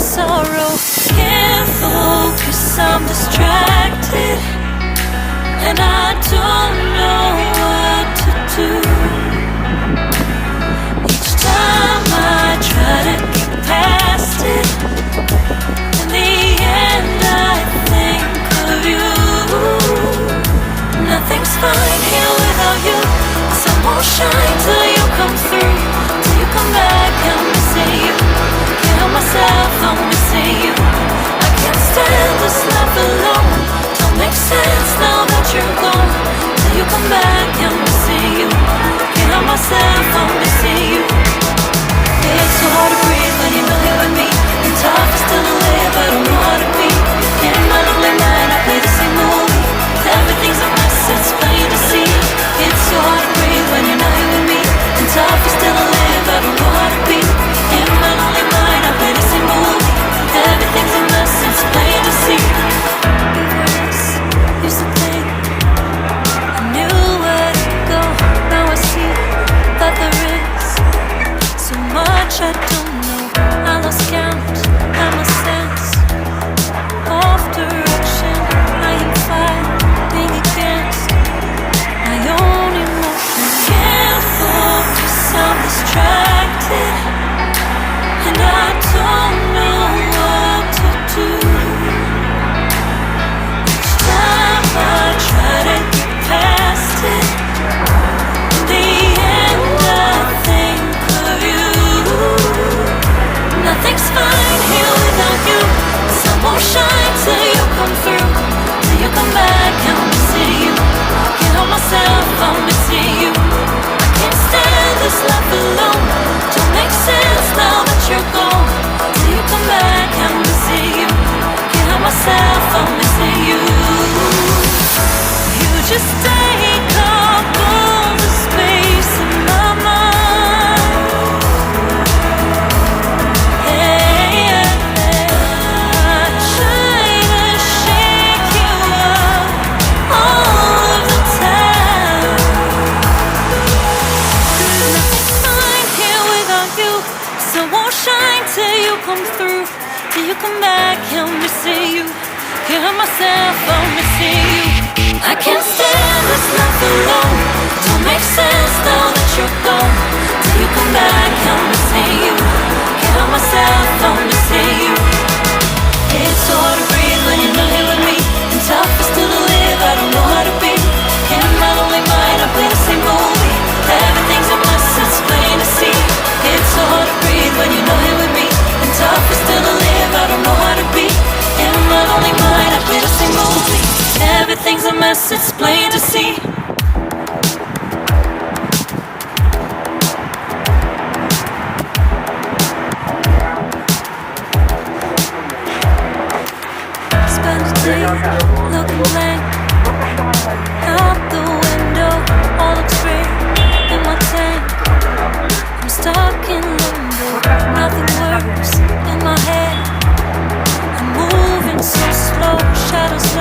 sorrow. Can't focus, I'm distracted, and I don't know what to do. Each time I try to get past it, in the end I think of you. Nothing's fine here without you. Sun won't shine till you come through. Till you come back, I'm missing you. Can't help myself, I'm missing you. I can't stand this life alone. Don't make sense now that you're gone. Till you come back, I'm missing you. Can't help myself, I'm missing you. It's so hard to breathe when you're not here with me. And tough is still to live, I don't know how to be. In my lonely mind, I play the same movie. Everything's a mess, it's plain to see. It's so hard to breathe when you're not here with me. And tough is still to live, I don't know how to be. In my lonely mind, I play the same movie. Everything's a mess, it's plain to see. Used to think I knew where to go. Now I see that there is so much I don't know. I lost count, and my sense of direction. I am fighting against my own emotions. Can't focus, I'm distracted, and I don't know what to do. Each time I try to get past it, in the end I think of you. Nothing's fine here without you. The sun won't shine till you come through. Till you come back, I'm missing you. Can't help myself, I'm missing you. I can't stand this life alone. Don't make sense now that you're gone. Till you come back, I'm missing you. Can't help myself, I'm missing you. You just take up all the space in my mind. Hey, I try to shake you up all of the time. Nothing's fine here without you. Sun won't shine till you come through. Till you come back, I'm missing you. Can't help myself, I'm missing you. I can't stand this life alone. Don't make sense now that you're gone. Till you come back, I'm missing you. Can't help myself, I'm missing you. It's so hard to breathe when you're not here with me. And tough is still to live, I don't know how to be. In my lonely mind, I play the same movie. Everything's a mess, it's plain to see. It's so hard to breathe when you're not here with me. And tough is still to live, I don't know how to be. In my lonely mind, I play the same movie. Everything's a mess, it's plain to see. Spend a day looking blank out the window, all looks great in my tank. I'm stuck in limbo, nothing works in my head. I'm moving so slow, shadows